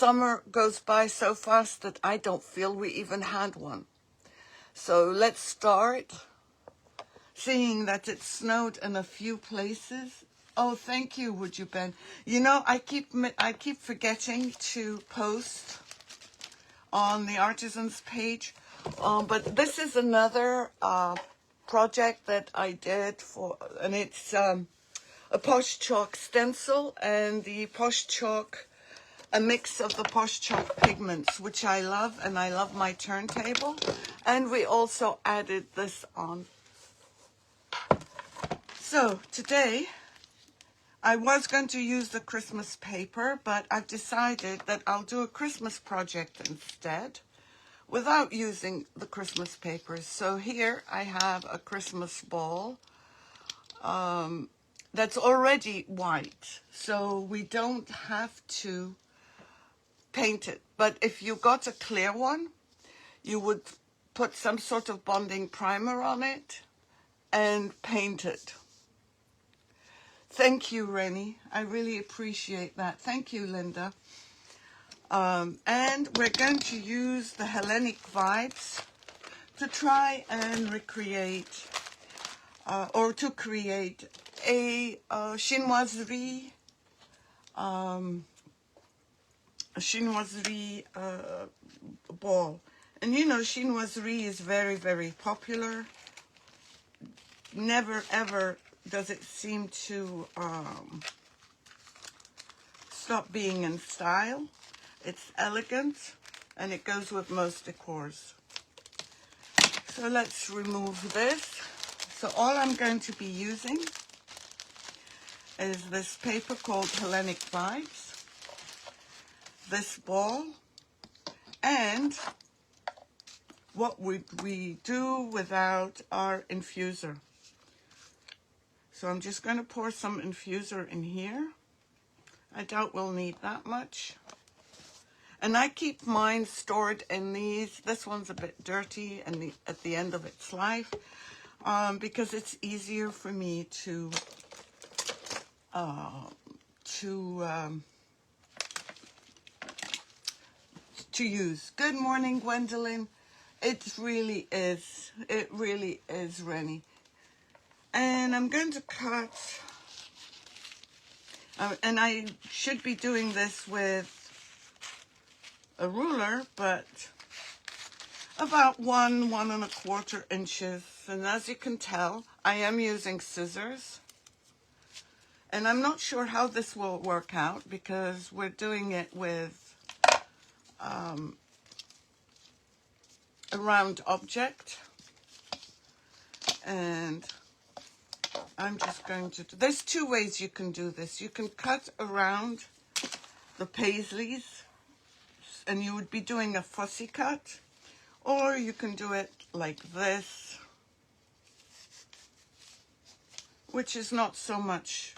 summer goes by so fast that I don't feel we even had one. So let's start. Seeing that it snowed in a few places. Oh, thank you, would you, Ben? You know, I keep forgetting to post on the artisans page, but this is another project that I did for, and it's a Posh Chalk stencil, and the Posh Chalk, a mix of the Posh Chalk pigments, which I love, and I love my turntable. And we also added this on. So today, I was going to use the Christmas paper, but I've decided that I'll do a Christmas project instead without using the Christmas papers. So here I have a Christmas ball that's already white, so we don't have to paint it. But if you got a clear one, you would put some sort of bonding primer on it and paint it. Thank you, Rennie. I really appreciate that. Thank you, Linda. And we're going to use the Hellenic vibes to try and recreate, or to create a chinoiserie, ball. And you know, chinoiserie is very, very popular. Never, ever does it seem to stop being in style. It's elegant, and it goes with most decors. So let's remove this. So all I'm going to be using is this paper called Hellenic Vibes, this ball, and what would we do without our infuser? So I'm just going to pour some infuser in here. I doubt we'll need that much. And I keep mine stored in these. This one's a bit dirty and at the end of its life, because it's easier for me to use. Good morning, Gwendolyn. It really is. It really is, Rennie. And I'm going to cut, and I should be doing this with a ruler, but about 1.25 inches. And as you can tell, I am using scissors. And I'm not sure how this will work out because we're doing it with a round object. And I'm just going to do, there's two ways you can do this. You can cut around the paisleys, and you would be doing a fussy cut, or you can do it like this, which is not so much,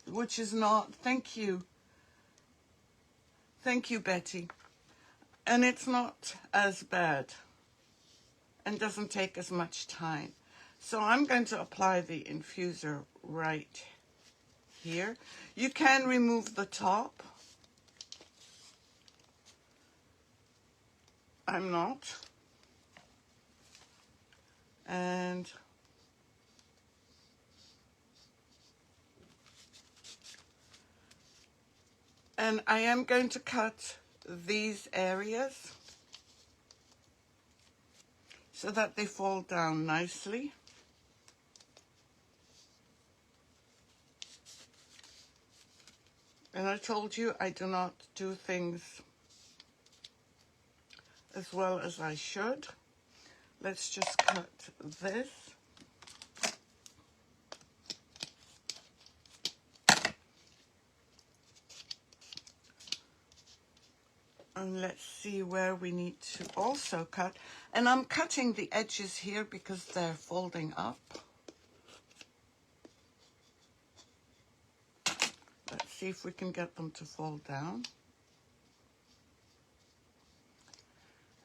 which is not, thank you, Betty, and it's not as bad and doesn't take as much time. So I'm going to apply the infuser right here. You can remove the top. I'm not. And I am going to cut these areas so that they fall down nicely. And I told you I do not do things as well as I should. Let's just cut this. And let's see where we need to also cut. And I'm cutting the edges here because they're folding up. Let's see if we can get them to fold down.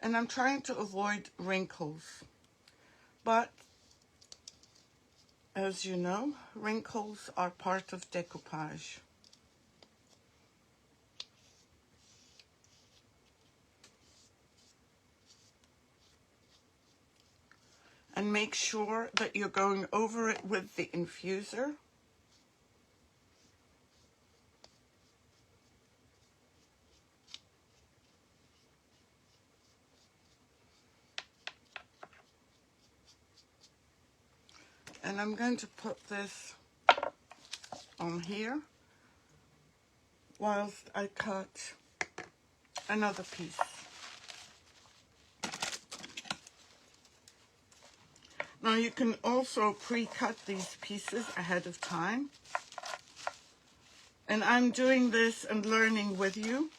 And I'm trying to avoid wrinkles. But, as you know, wrinkles are part of decoupage. and make sure that you're going over it with the infuser. And I'm going to put this on here whilst I cut another piece. Now you can also pre-cut these pieces ahead of time. And I'm doing this and learning with you.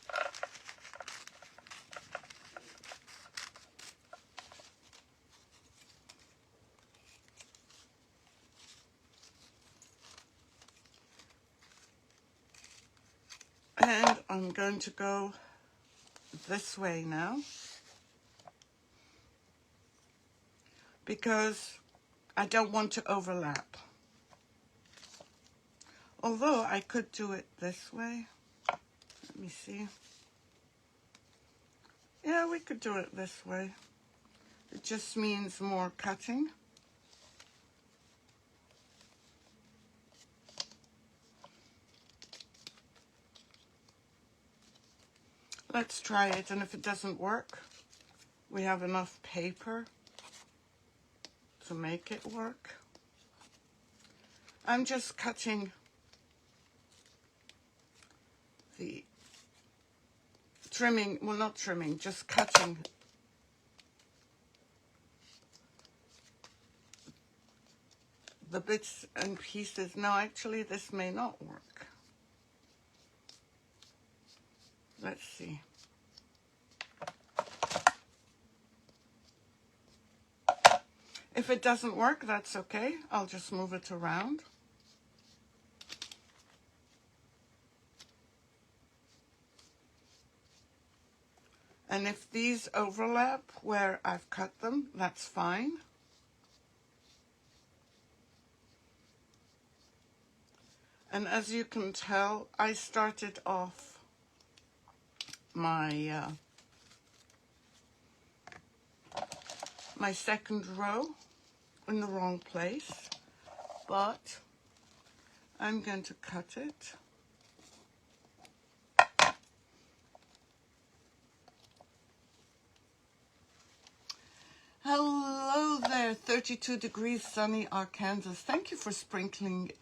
And I'm going to go this way now, because I don't want to overlap. Although I could do it this way. Let me see. Yeah, we could do it this way. It just means more cutting. Let's try it, and if it doesn't work, we have enough paper to make it work. I'm just cutting the trimming, well, not trimming, just cutting the bits and pieces. No, actually, this may not work. Let's see. If it doesn't work, that's okay. I'll just move it around. And if these overlap where I've cut them, that's fine. And as you can tell, I started off my my second row in the wrong place, but I'm going to cut it. Hello there, 32 degrees sunny Arkansas. Thank you for sprinkling,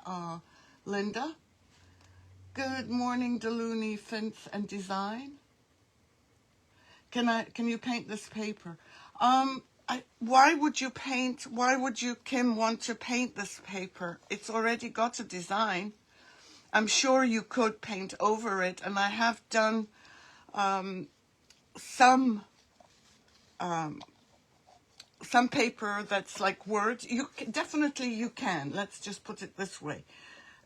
Linda. Good morning, Deluni Fence and Design. Can you paint this paper? Why would you, Kim, want to paint this paper? It's already got a design. I'm sure you could paint over it, and I have done some paper that's like words. Definitely you can. Let's just put it this way.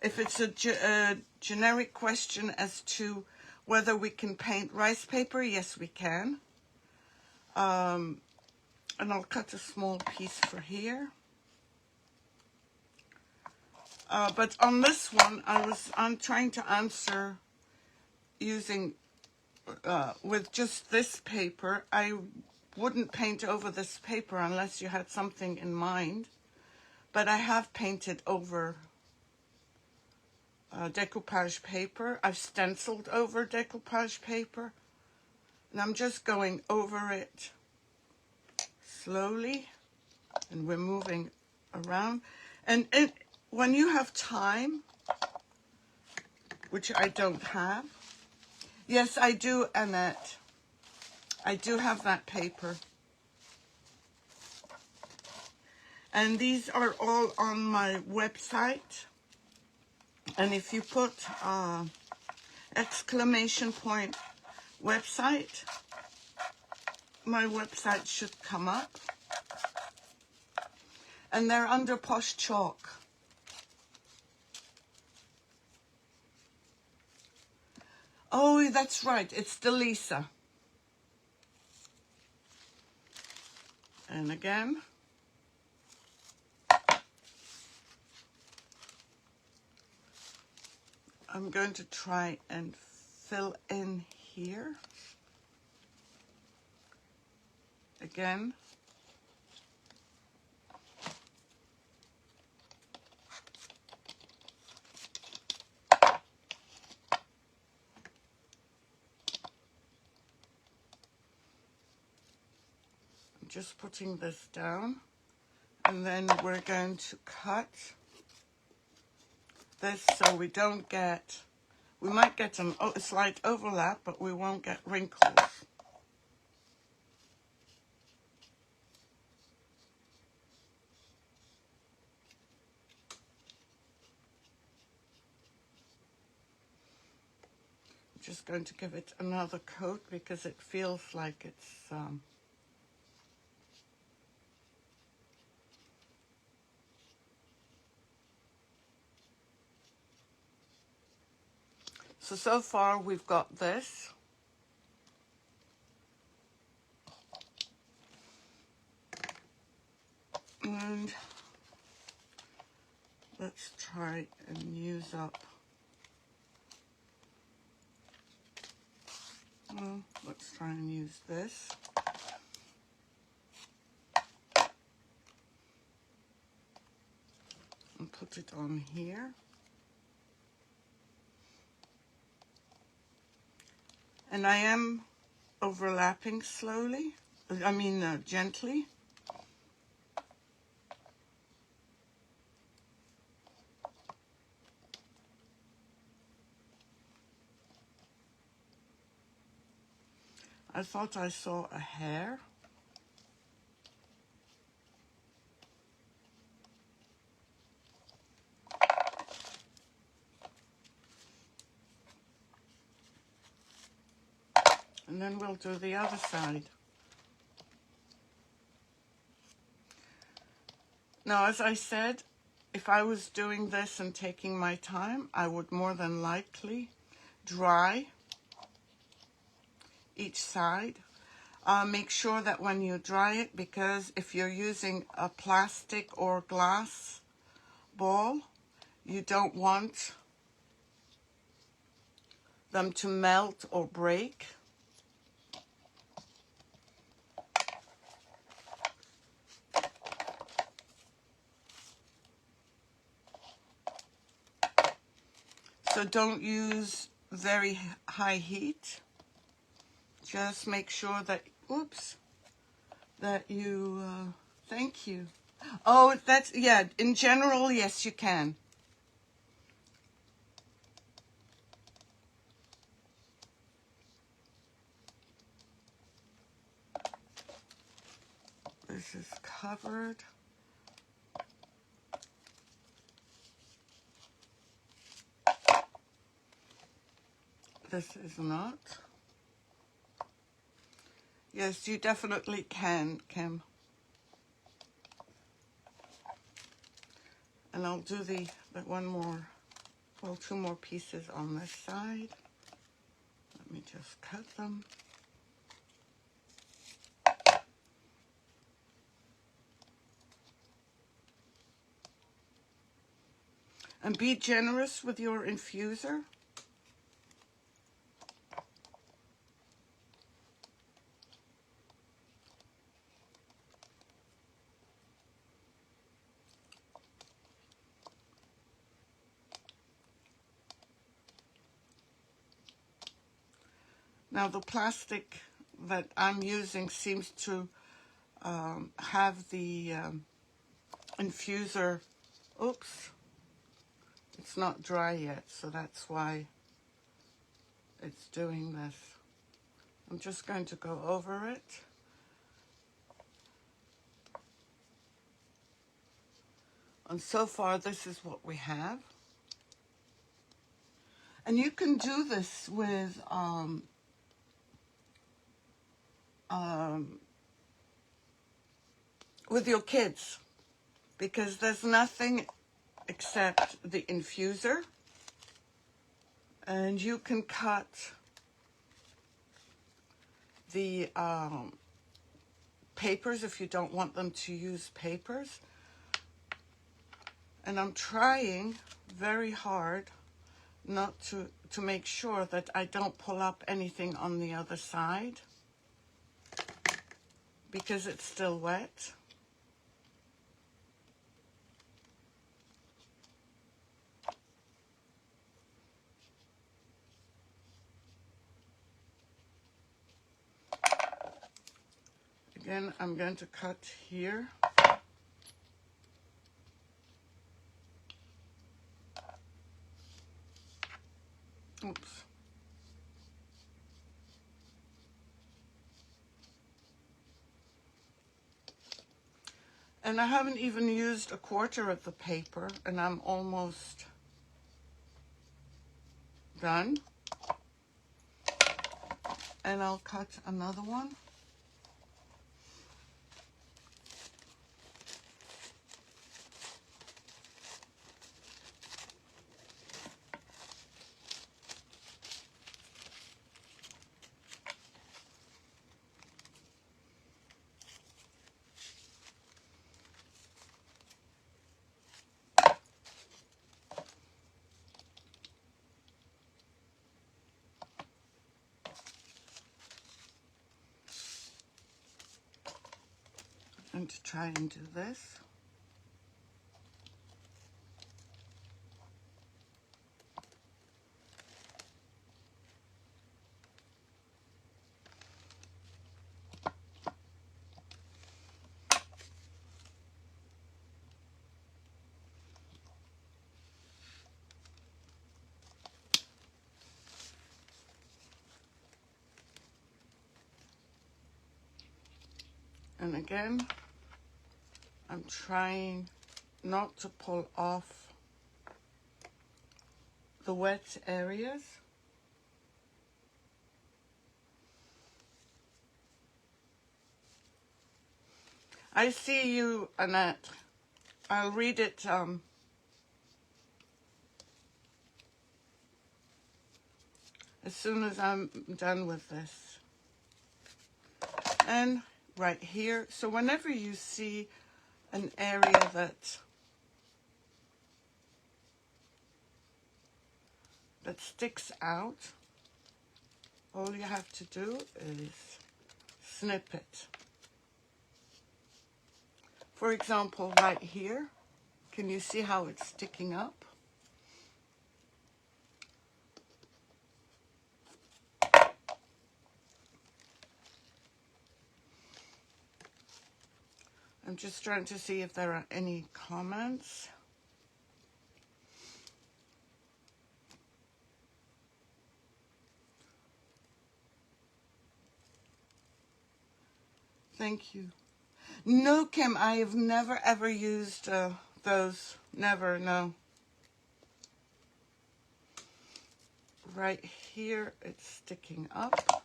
If it's a generic question as to whether we can paint rice paper, yes, we can. And I'll cut a small piece for here. But on this one, I'm trying to answer using, with just this paper. I wouldn't paint over this paper unless you had something in mind. But I have painted over decoupage paper. I've stenciled over decoupage paper. And I'm just going over it slowly. And we're moving around. And when you have time, which I don't have. Yes, I do, Annette. I do have that paper. And these are all on my website. And if you put exclamation point website, my website should come up. And they're under Posh Chalk. Oh, that's right. It's Delisa. And again. I'm going to try and fill in here. Again. just putting this down, and then we're going to cut this so we don't get, we might get a slight overlap, but we won't get wrinkles. I'm just going to give it another coat because it feels like it's so far we've got this. And let's try and use up, well, let's try and use this. And put it on here. And I am overlapping slowly, gently. I thought I saw a hair. And then we'll do the other side. Now, as I said, if I was doing this and taking my time, I would more than likely dry each side. Make sure that when you dry it, because if you're using a plastic or glass ball, you don't want them to melt or break. So don't use very high heat. Just make sure that, oops, that you, thank you. Oh, that's, yeah, in general, yes, you can. This is covered. This is not. Yes, you definitely can, Kim. And I'll do the one more, well, two more pieces on this side. Let me just cut them. And be generous with your infuser. Now the plastic that I'm using seems to have the infuser, oops, it's not dry yet, so that's why it's doing this. I'm just going to go over it. And so far, this is what we have. And you can do this with your kids, because there's nothing except the infuser. And you can cut the papers if you don't want them to use papers. And I'm trying very hard not to make sure that I don't pull up anything on the other side because it's still wet. Again, I'm going to cut here. Oops. And I haven't even used 1/4 of the paper, and I'm almost done. And I'll cut another one. And to try and do this. And again, I'm trying not to pull off the wet areas. I see you, Annette. I'll read it as soon as I'm done with this. And right here, so whenever you see an area that sticks out, all you have to do is snip it. For example, right here, can you see how it's sticking up? I'm just trying to see if there are any comments. Thank you. No, Kim, I have never ever used those. Never, no. Right here, it's sticking up.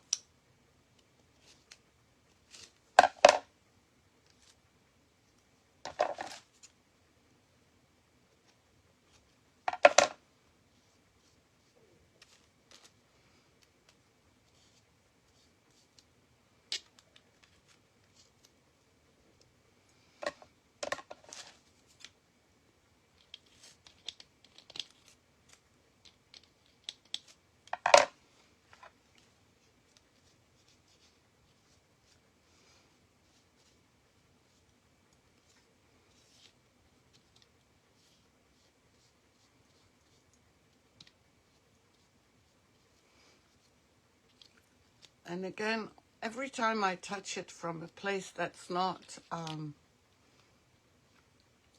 And again, every time I touch it from a place that's not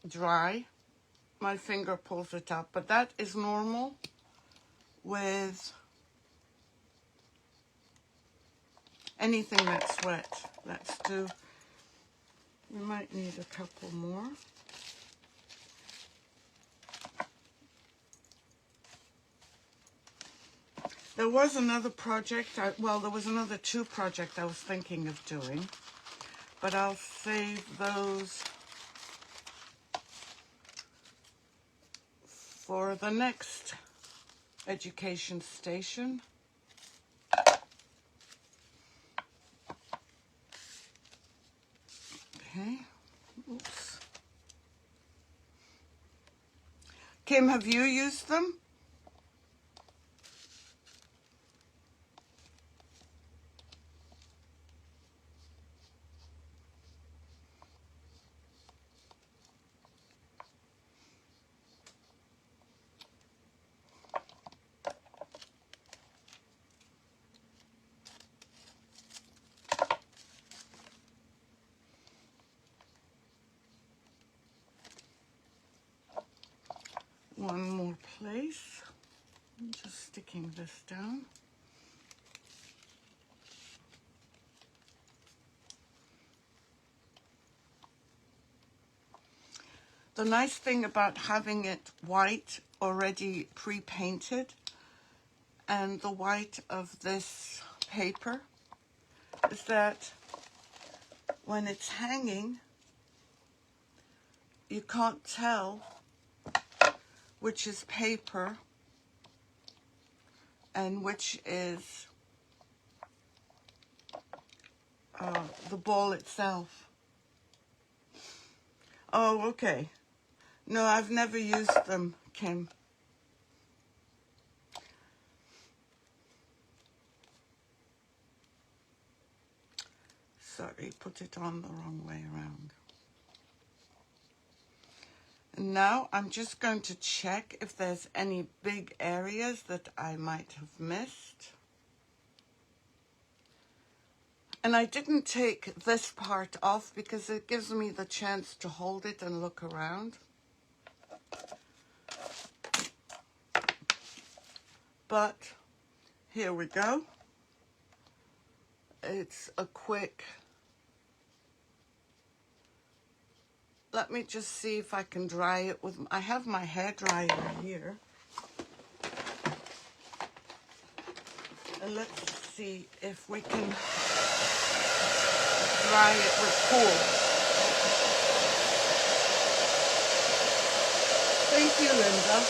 dry, my finger pulls it up. But that is normal with anything that's wet. Let's do, we might need a couple more. There was another project, well, there was another 2 projects I was thinking of doing, but I'll save those for the next education station. Okay, oops. Kim, have you used them? one more place. I'm just sticking this down. The nice thing about having it white, already pre-painted, and the white of this paper is that when it's hanging, you can't tell which is paper and which is the ball itself. Oh, okay. No, I've never used them, Kim. Sorry, put it on the wrong way around. And now I'm just going to check if there's any big areas that I might have missed. And I didn't take this part off because it gives me the chance to hold it and look around. But here we go. It's a quick... Let me just see if I can dry it with... I have my hair dryer here. And let's see if we can dry it with cool. Thank you, Linda.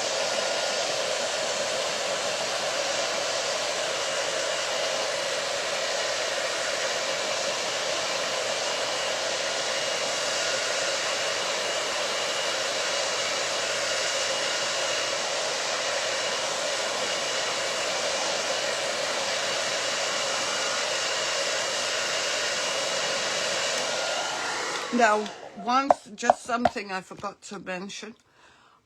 Now, just something I forgot to mention.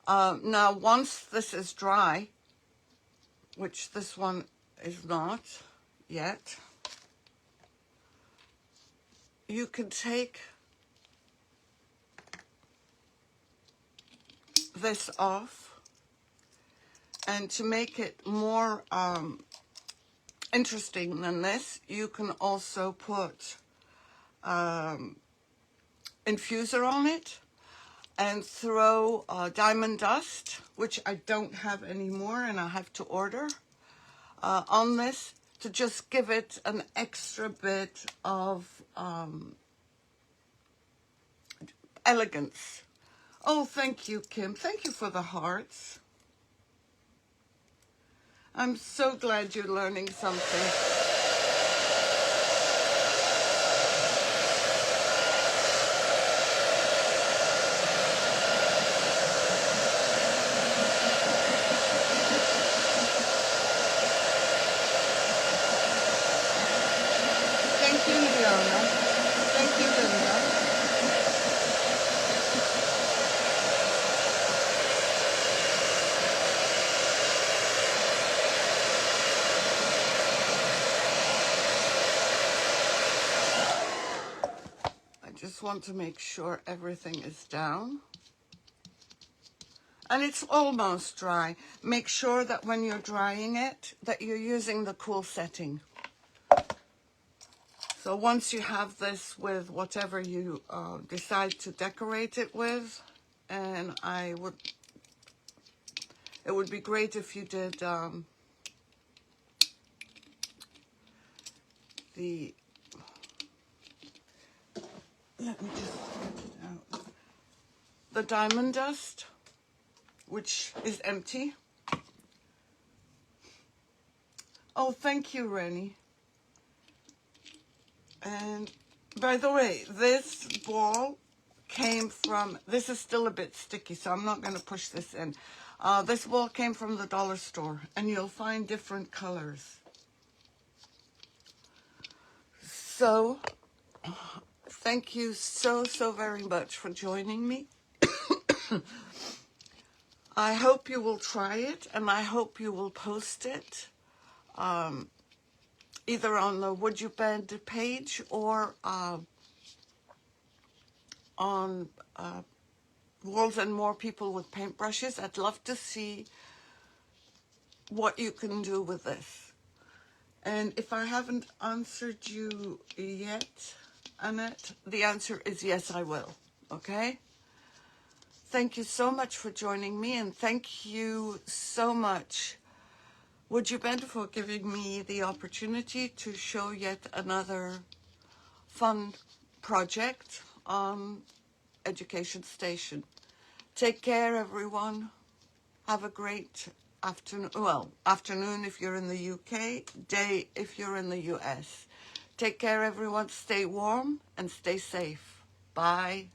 Now, once this is dry, which this one is not yet, you can take this off, and to make it more interesting than this, you can also put Infusor on it and throw diamond dust, which I don't have anymore and I have to order, on this to just give it an extra bit of elegance. Oh, thank you, Kim. Thank you for the hearts. I'm so glad you're learning something. Just want to make sure everything is down. And it's almost dry. Make sure that when you're drying it, that you're using the cool setting. So once you have this with whatever you decide to decorate it with, and it would be great if you did let me just get it out. The diamond dust, which is empty. Oh, thank you, Rennie. And by the way, this ball came from, this is still a bit sticky, so I'm not going to push this in. This ball came from the dollar store, and you'll find different colors. So, thank you so very much for joining me. I hope you will try it, and I hope you will post it either on the Would You Bend page or on walls and more people with paintbrushes. I'd love to see what you can do with this. And if I haven't answered you yet, Annette, the answer is yes, I will. Okay? Thank you so much for joining me, and thank you so much, Would You Bend, for giving me the opportunity to show yet another fun project on Education Station. Take care, everyone. Have a great afternoon. Well, afternoon if you're in the UK, day if you're in the US. Take care, everyone. Stay warm and stay safe. Bye.